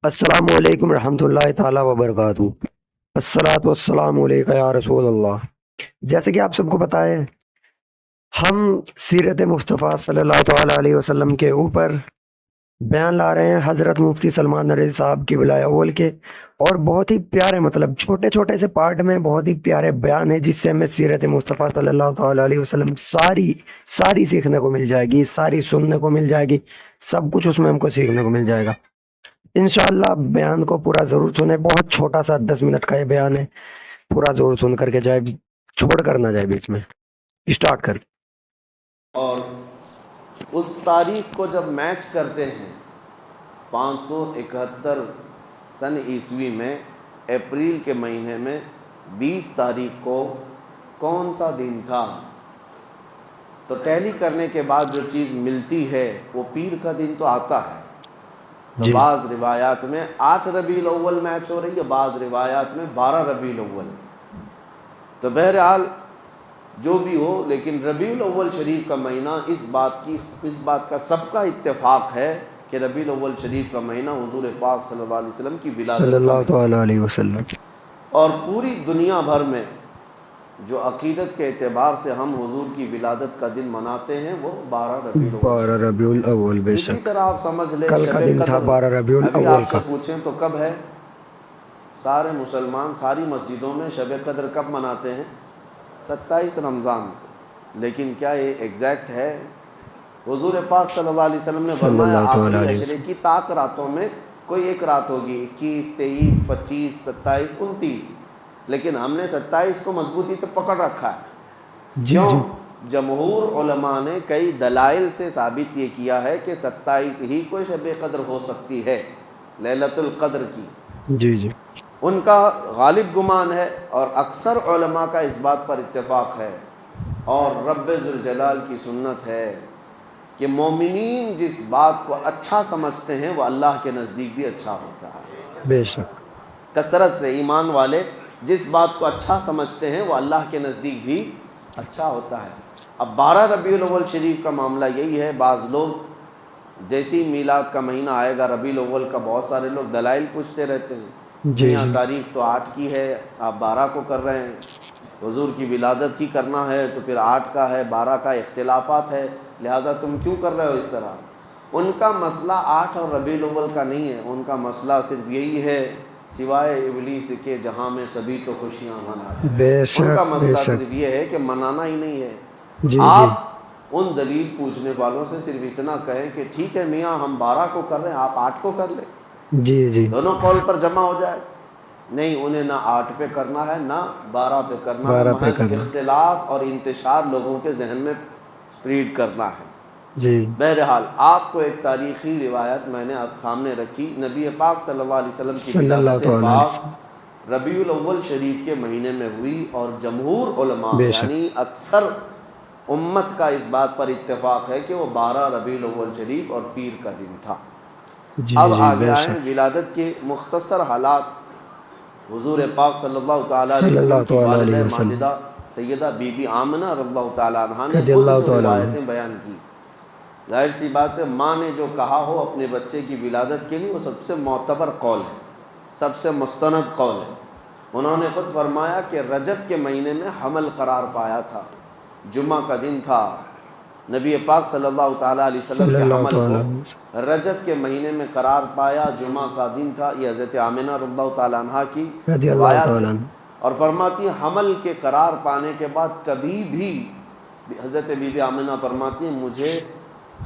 السلام علیکم ورحمۃ اللہ تعالیٰ وبرکاتہ۔ الصلاۃ والسلام علیکہ یا رسول اللہ۔ جیسے کہ آپ سب کو پتہ ہے، ہم سیرت مصطفیٰ صلی اللہ تعالیٰ علیہ وسلم کے اوپر بیان لا رہے ہیں حضرت مفتی سلمان نرسی صاحب کی ولایہ اول کے، اور بہت ہی پیارے چھوٹے چھوٹے سے پارٹ میں بہت ہی پیارے بیان ہیں، جس سے ہمیں سیرت مصطفیٰ صلی اللہ تعالیٰ علیہ وسلم ساری سیکھنے کو مل جائے گی، ساری سننے کو مل جائے گی، سب کچھ اس میں ہم کو سیکھنے کو مل جائے گا۔ انشاءاللہ بیان کو پورا ضرور سنیں، بہت چھوٹا سا 10 منٹ کا یہ بیان ہے، پورا ضرور سن کر کے جائے، چھوڑ کر نہ جائے بیچ میں۔ اسٹارٹ کر۔ اور اس تاریخ کو جب میچ کرتے ہیں 571 سن عیسوی میں اپریل کے مہینے میں 20 تاریخ کو کون سا دن تھا، تو ٹیلی کرنے کے بعد جو چیز ملتی ہے وہ پیر کا دن تو آتا ہے۔ تو جی بعض روایات میں 8 ربیع الاول میچ ہو رہی ہے، بعض روایات میں 12 ربیع الاول۔ تو بہرحال جو بھی ہو، لیکن ربیع الاول شریف کا مہینہ اس بات کا سب کا اتفاق ہے کہ ربیع الاول شریف کا مہینہ حضور پاک صلی اللہ علیہ وسلم کی صلی ولادت کا اللہ مہینہ، تعالیٰ علیہ وسلم۔ اور پوری دنیا بھر میں جو عقیدت کے اعتبار سے ہم حضور کی ولادت کا دن مناتے ہیں وہ 12 ربیع الاول 12 ربیع الاول، بے اسی شک طرح آپ سمجھ لیں کل شب کا دن تھا قدر 12 ربیع ابھی الاول آپ سے کا۔ پوچھیں تو کب ہے؟ سارے مسلمان ساری مسجدوں میں شب قدر کب مناتے ہیں؟ 27 رمضان کو، لیکن کیا یہ ایگزیکٹ ہے؟ حضور پاک صلی اللہ علیہ وسلم نے صلی فرمایا اللہ تعالیٰ آخری علیہ عشرے وسلم۔ کی طاق راتوں میں کوئی ایک رات ہوگی، 21، 23، 25، 27، 29، لیکن ہم نے 27 کو مضبوطی سے پکڑ رکھا ہے۔ جی کیوں؟ جی جمہور علماء نے کئی دلائل سے ثابت یہ کیا ہے کہ 27 ہی کو شب قدر ہو سکتی ہے، لیلۃ القدر کی۔ جی جی ان کا غالب گمان ہے اور اکثر علماء کا اس بات پر اتفاق ہے، اور رب ذوالجلال کی سنت ہے کہ مومنین جس بات کو اچھا سمجھتے ہیں وہ اللہ کے نزدیک بھی اچھا ہوتا ہے۔ بے شک کثرت سے ایمان والے جس بات کو اچھا سمجھتے ہیں وہ اللہ کے نزدیک بھی اچھا ہوتا ہے۔ اب 12 ربیع الاول شریف کا معاملہ یہی ہے، بعض لوگ جیسی میلاد کا مہینہ آئے گا ربیع الاول کا، بہت سارے لوگ دلائل پوچھتے رہتے ہیں، جی میاں جی تاریخ تو 8 کی ہے، آپ 12 کو کر رہے ہیں، حضور کی ولادت ہی کرنا ہے تو پھر 8 کا ہے، 12 کا اختلافات ہے، لہٰذا تم کیوں کر رہے ہو اس طرح؟ ان کا مسئلہ 8 اور ربیع الاول کا نہیں ہے، ان کا مسئلہ صرف یہی ہے، سوائے ابلیس کے جہاں میں سبھی تو خوشیاں منا رہے بے ہیں۔ ان کا شک بے مسئلہ شک صرف یہ ہے کہ منانا ہی نہیں ہے۔ جی جی آپ ان دلیل پوچھنے والوں سے صرف اتنا کہیں کہ ٹھیک ہے میاں ہم 12 کو کر رہے ہیں، آپ 8 کو کر لیں، جی جی دونوں قول پر جمع ہو جائے۔ نہیں، انہیں نہ 8 پہ کرنا ہے نہ 12 پہ کرنا ہے، 12 پہ محض کرنا۔ اختلاف اور انتشار لوگوں کے ذہن میں سپریڈ کرنا ہے۔ جی بہرحال آپ کو ایک تاریخی روایت میں نے آپ سامنے رکھی، نبی پاک صلی اللہ علیہ وسلم کی صلی اللہ ولادت تعالیٰ علیہ وسلم۔ پاک ربیع الاول شریف کے مہینے میں ہوئی، اور جمہور علماء بے شک یعنی اکثر امت کا اس بات پر اتفاق ہے کہ وہ 12 ربیع الاول شریف اور پیر کا دن تھا۔ جی اب جی آگے بے آئیں شک ولادت کے مختصر حالات۔ حضور پاک صلی اللہ تعالیٰ علیہ صلی اللہ وسلم کی تعالیٰ علیہ والدہ وسلم۔ ماجدہ سیدہ بی بی آمنہ رضی اللہ تعالیٰ عنہ نے رضی خود اللہ جو تعالیٰ عنہ۔ روایتیں بیان کی، ظاہر سی بات ہے ماں نے جو کہا ہو اپنے بچے کی ولادت کے لیے وہ سب سے معتبر قول ہے، سب سے مستند قول ہے۔ انہوں نے خود فرمایا کہ رجب کے مہینے میں حمل قرار پایا تھا، جمعہ کا دن تھا، نبی پاک صلی اللہ تعالیٰ علیہ وسلم صلی کے اللہ حمل تعالیٰ کو علیہ وسلم۔ رجب کے مہینے میں قرار پایا، جمعہ کا دن تھا۔ یہ حضرت آمنہ رضی اللہ تعالیٰ عنہ کی رضی اللہ روایات ہے، تعالیٰ عنہ۔ اور فرماتی ہیں حمل کے قرار پانے کے بعد کبھی بھی حضرت بی بی آمنہ فرماتی ہیں مجھے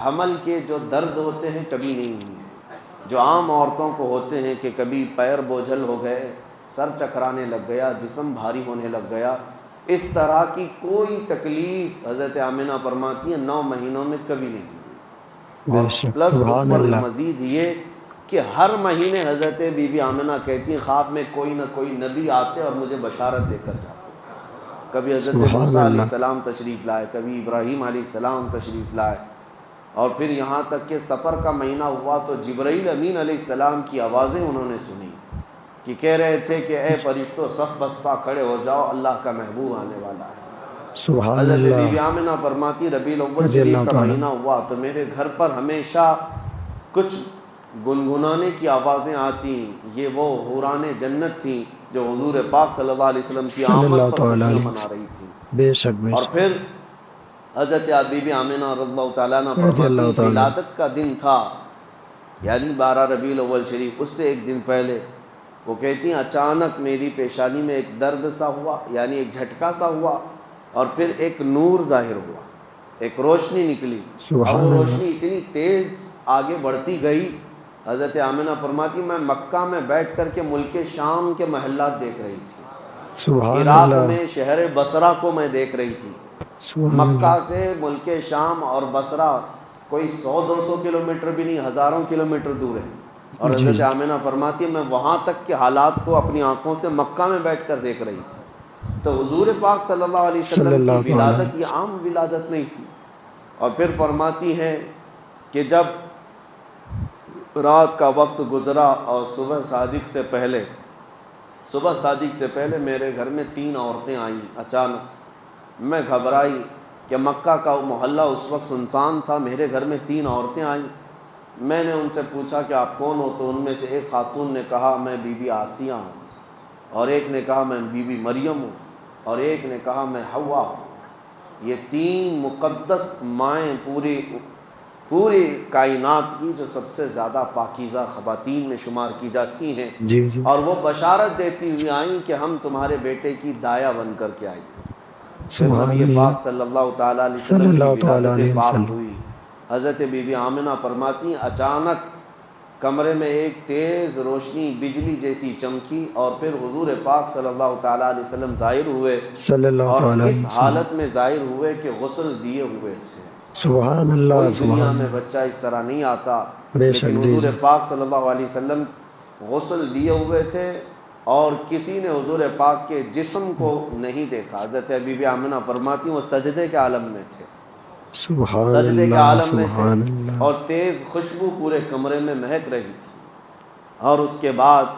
حمل کے جو درد ہوتے ہیں کبھی نہیں ہوئے، جو عام عورتوں کو ہوتے ہیں کہ کبھی پیر بوجھل ہو گئے، سر چکرانے لگ گیا، جسم بھاری ہونے لگ گیا، اس طرح کی کوئی تکلیف حضرت آمنہ فرماتی ہیں 9 مہینوں میں کبھی نہیں ہوئی۔ بے اور شک پلس اس سبحان پر اللہ۔ مزید یہ کہ ہر مہینے حضرت بی بی آمنہ کہتی ہیں خواب میں کوئی نہ کوئی نبی آتے اور مجھے بشارت دے کر جاتے، کبھی حضرت سبحان موسیٰ علیہ اللہ۔ السلام تشریف لائے، کبھی ابراہیم علیہ السلام تشریف لائے، اور پھر یہاں تک کہ سفر کا مہینہ ہوا تو جبرائیل امین علیہ السلام کی آوازیں انہوں نے سنی کہ کہہ رہے تھے کہ اے فرشتوں صف بستہ کھڑے ہو جاؤ، اللہ کا محبوب آنے والا ہے۔ سبحان حضرت بی اللہ بی آمنہ فرماتی ربیع الاول رضی شریف اللہ کا تعالیٰ۔ مہینہ ہوا تو میرے گھر پر ہمیشہ کچھ گنگنانے کی آوازیں آتی، یہ وہ حوران جنت تھیں جو حضور پاک صلی اللہ علیہ وسلم کی صلی آمد اللہ پر تعالیٰ خوشیاں علیہ منا وسلم، رہی تھیں۔ بے شک بے اور شک، پھر حضرت بی بی آمنہ رضی اللہ تعالیٰ عنہ رضی اللہ فرماتی تعالیٰ، ولادت کا دن تھا، یعنی 12 ربیع الاول شریف، اس سے ایک دن پہلے وہ کہتی ہیں اچانک میری پیشانی میں ایک درد سا ہوا، یعنی ایک جھٹکا سا ہوا، اور پھر ایک نور ظاہر ہوا، ایک روشنی نکلی، اور سبحان وہ اللہ، روشنی اتنی تیز آگے بڑھتی گئی۔ حضرت آمنہ فرماتی میں مکہ میں بیٹھ کر کے ملک شام کے محلات دیکھ رہی تھی، سبحان عراق اللہ، میں شہر بصرہ کو میں دیکھ رہی تھی۔ سبحان مکہ اللہ، سے ملک شام اور بصرہ کوئی 100-200 کلومیٹر بھی نہیں، ہزاروں کلومیٹر دور ہے، اور جی حضرت جی، آمنہ فرماتی ہے میں وہاں تک کے حالات کو اپنی آنکھوں سے مکہ میں بیٹھ کر دیکھ رہی تھی۔ تو حضور پاک صلی اللہ علیہ صلی وسلم کی اللہ تعالیٰ، ولادت یہ عام ولادت نہیں تھی۔ اور پھر فرماتی ہیں کہ جب رات کا وقت گزرا اور صبح صادق سے پہلے میرے گھر میں 3 عورتیں آئیں اچانک۔ میں گھبرائی کہ مکہ کا محلہ اس وقت سنسان تھا، میرے گھر میں 3 عورتیں آئیں۔ میں نے ان سے پوچھا کہ آپ کون ہو؟ تو ان میں سے ایک خاتون نے کہا میں بی بی آسیہ ہوں، اور ایک نے کہا میں بی بی مریم ہوں، اور ایک نے کہا میں حوا ہوں۔ یہ 3 مقدس مائیں پوری کائنات کی جو سب سے زیادہ پاکیزہ خواتین میں شمار کی جاتی ہیں، جی جی، اور وہ بشارت دیتی ہوئی آئیں کہ ہم تمہارے بیٹے کی دایا بن کر کے آئیں۔ پھر سبحان نبی اللہ، پاک صلی اللہ تعالیٰ علیہ صلی وسلم اللہ کی تعالیٰ ولادت علیہ پاک وسلم، ہوئی۔ حضرت بی بی آمنہ فرماتی ہیں اچانک کمرے میں ایک تیز روشنی بجلی جیسی چمکی، اور پھر حضور پاک صلی اللہ تعالیٰ علیہ وسلم ظاہر ہوئے، صلی اللہ اور تعالیٰ اس علیہ وسلم، حالت میں ظاہر ہوئے کہ غسل دیے ہوئے تھے۔ سبحان اللہ، کوئی سبحان دنیا میں اللہ، بچہ اس طرح نہیں آتا، بے لیکن شک، جی حضور جی، پاک صلی اللہ علیہ وسلم غسل لیے ہوئے تھے، اور کسی نے حضور پاک کے جسم کو نہیں دیکھا۔ حضرت بی بی آمنہ فرماتی ہیں وہ سجدے کے عالم میں تھے، سبحان سجدے کے اللہ، عالم میں تھے، سبحان اللہ، اور تیز خوشبو پورے کمرے میں مہک رہی تھی۔ اور اس کے بعد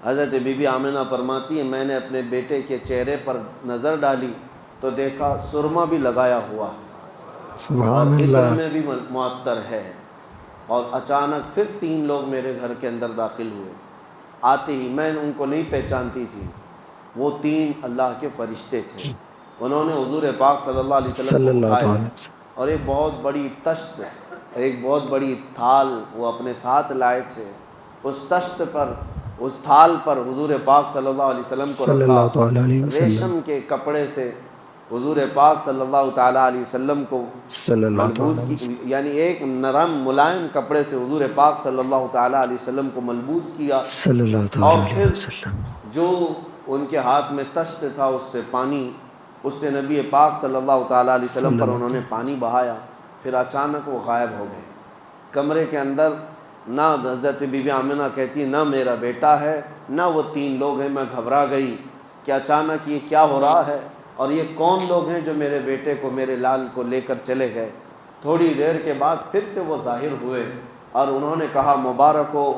حضرت بی بی آمنہ فرماتی ہیں میں نے اپنے بیٹے کے چہرے پر نظر ڈالی تو دیکھا سرما بھی لگایا ہوا ہے، اور سبحان عطر اللہ، میں بھی معطر ہے۔ اور اچانک پھر 3 لوگ میرے گھر کے اندر داخل ہوئے۔ آتے ہی میں ان کو نہیں پہچانتی تھی، وہ 3 اللہ کے فرشتے تھے۔ انہوں نے حضور پاک صلی اللہ علیہ وسلم صلی کو اللہ اٹھایا، تعالیٰ علیہ وسلم، اور ایک بہت بڑی تشت، ایک بہت بڑی تھال وہ اپنے ساتھ لائے تھے۔ اس تشت پر، اس تھال پر حضور پاک صلی اللہ علیہ وسلم کو صلی رکھا، اللہ تعالیٰ علیہ وسلم، ریشم کے کپڑے سے حضور پاک صلی اللہ تعالیٰ علیہ وسلم کو صلی اللہ ملبوس تعالیٰ علیہ کی، وسلم، یعنی ایک نرم ملائم کپڑے سے حضور پاک صلی اللہ تعالیٰ علیہ وسلم کو ملبوس کیا۔ صلی اللہ اور تعالیٰ علیہ پھر وسلم، جو ان کے ہاتھ میں تشت تھا اس سے پانی، اس سے نبی پاک صلی اللہ تعالیٰ علیہ وسلم صلی پر اللہ انہوں نے تعالیٰ، پانی بہایا۔ پھر اچانک وہ غائب ہو گئے کمرے کے اندر۔ نہ حضرت بی بی آمنہ کہتی نہ میرا بیٹا ہے نہ وہ 3 لوگ ہیں۔ میں گھبرا گئی کہ اچانک یہ کیا ہو رہا ہے، اور یہ کون لوگ ہیں جو میرے بیٹے کو، میرے لال کو لے کر چلے گئے۔ تھوڑی دیر کے بعد پھر سے وہ ظاہر ہوئے، اور انہوں نے کہا مبارک ہو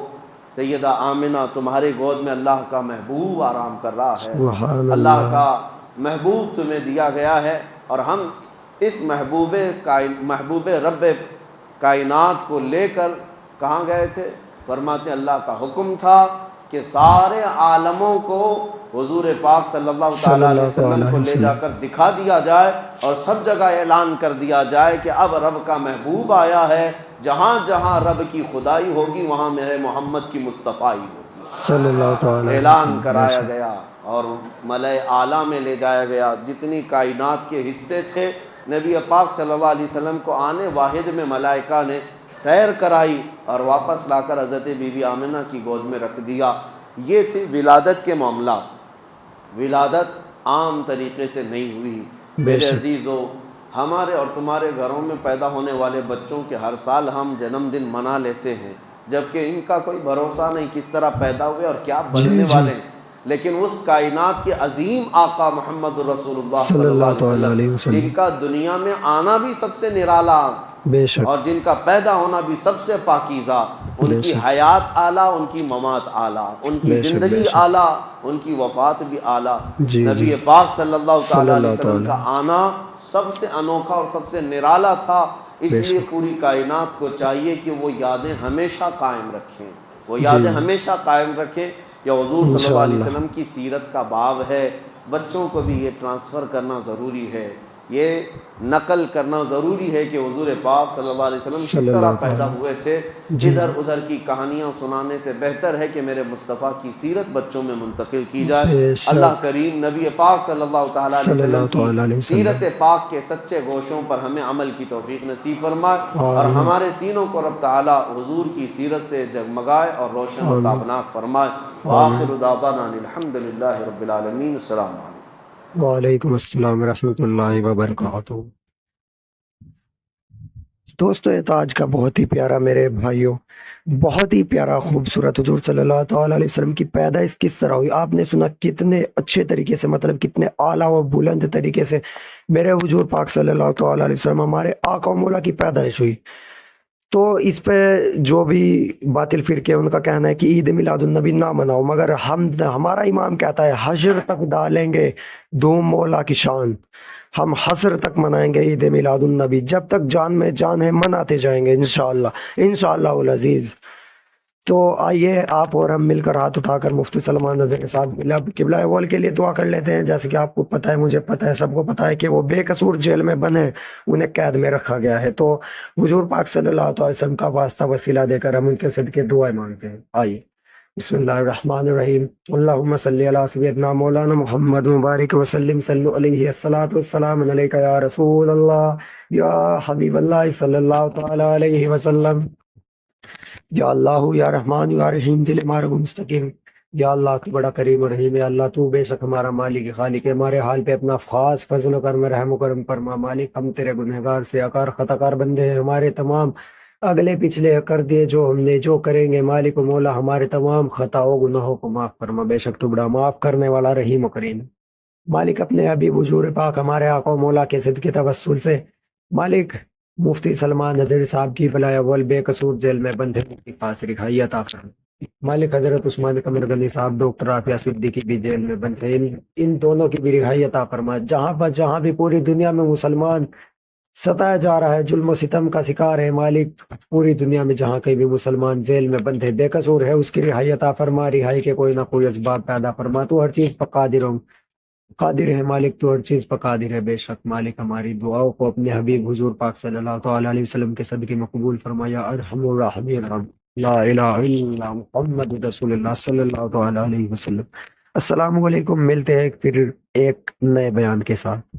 سیدہ آمنہ، تمہارے گود میں اللہ کا محبوب آرام کر رہا ہے، سبحان اللہ اللہ، کا محبوب تمہیں دیا گیا ہے، اور ہم اس محبوب رب کائنات کو لے کر کہاں گئے تھے؟ فرماتے اللہ کا حکم تھا کہ سارے عالموں کو حضور پاک صلی اللہ صلی تعالیٰ علیہ اللہ تعالیٰ وسلم کو علیہ لے جا وسلم، کر دکھا دیا جائے، اور سب جگہ اعلان کر دیا جائے کہ اب رب کا محبوب آیا ہے، جہاں جہاں رب کی خدائی ہوگی وہاں میرے محمد کی مصطفیٰ ہوگی۔ صلی اللہ تعالیٰ علیہ اعلان وسلم، کرایا گیا اور ملائے اعلیٰ میں لے جایا گیا۔ جتنی کائنات کے حصے تھے نبی پاک صلی اللہ علیہ وسلم کو آنے واحد میں ملائکہ نے سیر کرائی، اور واپس لا کر حضرت بی بی آمنہ کی گود میں رکھ دیا۔ یہ تھی ولادت کے معاملات۔ ولادت عام طریقے سے نہیں ہوئی۔ بے میرے شک، عزیزو، ہمارے اور تمہارے گھروں میں پیدا ہونے والے بچوں کے ہر سال ہم جنم دن منا لیتے ہیں، جبکہ ان کا کوئی بھروسہ نہیں کس طرح پیدا ہوئے اور کیا بننے جی، والے ہیں۔ لیکن اس کائنات کے عظیم آقا محمد رسول اللہ صلی اللہ علیہ تعالیٰ علیہ وسلم، جن وسلم، کا دنیا میں آنا بھی سب سے نرالا بے شک، اور جن کا پیدا ہونا بھی سب سے پاکیزہ، ان بے کی شک، حیات اعلیٰ، ان کی ممات اعلیٰ، ان کی بے شک، زندگی بے شک، اعلیٰ، ان کی وفات بھی اعلیٰ۔ جی نبی جی، پاک صلی اللہ صلی تعالیٰ علیہ اللہ وسلم کا تعالیٰ، آنا سب سے انوکھا اور سب سے نرالا تھا۔ اس بے لیے شک پوری کائنات کو چاہیے کہ وہ یادیں ہمیشہ قائم رکھیں، وہ یادیں ہمیشہ قائم رکھیں۔ یا حضور صلی اللہ علیہ انشاءاللہ وسلم کی سیرت کا باب ہے، بچوں کو بھی یہ ٹرانسفر کرنا ضروری ہے، یہ نقل کرنا ضروری ہے کہ حضور پاک صلی اللہ علیہ وسلم کس صلی طرح اللہ پیدا تعالی ہوئے تھے۔ جی ادھر ادھر کی کہانیاں سنانے سے بہتر ہے کہ میرے مصطفیٰ کی سیرت بچوں میں منتقل کی جائے۔ بے اللہ شک کریم نبی پاک صلی اللہ تعالیٰ علیہ صلی وسلم اللہ کی تعالی علیہ سیرت وسلم پاک کے سچے گوشوں پر ہمیں عمل کی توفیق نصیب فرمائے، اور آمین ہمارے سینوں کو رب تعالیٰ حضور کی سیرت سے جگمگائے اور روشن و آمین تابناک فرمائے۔ آمین۔ وآخر دعوانا ان الحمد للہ رب العالمین۔ السلام علیکم۔ وعلیکم السلام ورحمۃ اللہ وبرکاتہ۔ دوستو یہ تو آج کا بہت ہی پیارا، میرے بھائیوں، بہت ہی پیارا خوبصورت حضور صلی اللہ تعالیٰ علیہ وسلم کی پیدائش کس طرح ہوئی، آپ نے سنا کتنے اچھے طریقے سے، مطلب کتنے اعلیٰ و بلند طریقے سے میرے حضور پاک صلی اللہ تعالیٰ علیہ وسلم ہمارے آقا و مولا کی پیدائش ہوئی۔ تو اس پہ جو بھی باطل فرقے ان کا کہنا ہے کہ عید میلاد النبی نہ مناؤ، مگر ہمارا امام کہتا ہے حشر تک ڈالیں گے دھوم مولا کی شان، ہم حشر تک منائیں گے عید میلاد النبی، جب تک جان میں جان ہے مناتے جائیں گے انشاءاللہ انشاءاللہ العزیز۔ تو آئیے آپ اور ہم مل کر ہاتھ اٹھا کر مفتی سلمان نذیر کے ساتھ قبلہ اول کے لیے دعا کر لیتے ہیں۔ جیسے کہ آپ کو پتہ ہے، مجھے پتہ ہے، سب کو پتہ ہے کہ وہ بے قصور جیل میں بند ہیں، انہیں قید میں رکھا گیا ہے، تو حضور پاک صلی اللہ علیہ وسلم کا واسطہ وسیلہ دے کر ہم ان کے صدقے دعائیں مانگتے ہیں۔ آئیے بسم اللہ الرحمن الرحیم۔ اللہم صلی علی سیدنا مولانا محمد مبارک وسلم، صلو علیہ الصلاۃ والسلام علیک یا رسول اللہ یا حبیب اللہ صلی اللہ تعالی علیہ وسلم۔ یا اللہ یا رحمان یا رحیم، دل مارگ مستقیم، یا اللہ تو بڑا کریم و رحیم ہے، اللہ تو بے شک ہمارا مالک خالق ہے، ہمارے حال پہ اپنا خاص فضل و کرم رحم و کرم فرما مالک، ہم تیرے گنہگار سے آکار خطا کار بندے ہیں، ہمارے تمام اگلے پچھلے کر دیے جو ہم نے جو کریں گے، مالک و مولا ہمارے تمام خطاؤں گناہوں کو معاف فرما، بے شک تو بڑا معاف کرنے والا رحیم و کریم ہے۔ مالک اپنے حبیب حضور پاک ہمارے آقا و مولا کے صدقے توسل سے مالک مفتی سلمان نذیر صاحب کی بلائے اول بے قصور جیل میں بند ہے، ان کے پاس رہائی عطا فرما۔ مالک حضرت عثمان قمر غنی صاحب ڈاکٹر عافیہ صدیقی بھی جیل میں بند ہے، ان دونوں کی بھی رہائی عطا فرما۔ جہاں بھی پوری دنیا میں مسلمان ستایا جا رہا ہے، ظلم و ستم کا شکار ہے، مالک پوری دنیا میں جہاں کہیں بھی مسلمان جیل میں بند ہے، بے قصور ہے، اس کی رہائی عطا فرما، رہائی کے کوئی نہ کوئی اسباب پیدا فرما، تو ہر چیز پر قادر ہے مالک، تو ہر چیز پر قادر ہے، بے شک مالک ہماری دعاؤں کو اپنے حبیب حضور پاک صلی اللہ تعالی علیہ وسلم کے صدقے میں قبول فرمایا۔ ارحم الراحمین، لا الہ الا محمد رسول اللہ صلی اللہ تعالی علیہ وسلم۔ السلام علیکم، ملتے ہیں پھر ایک نئے بیان کے ساتھ۔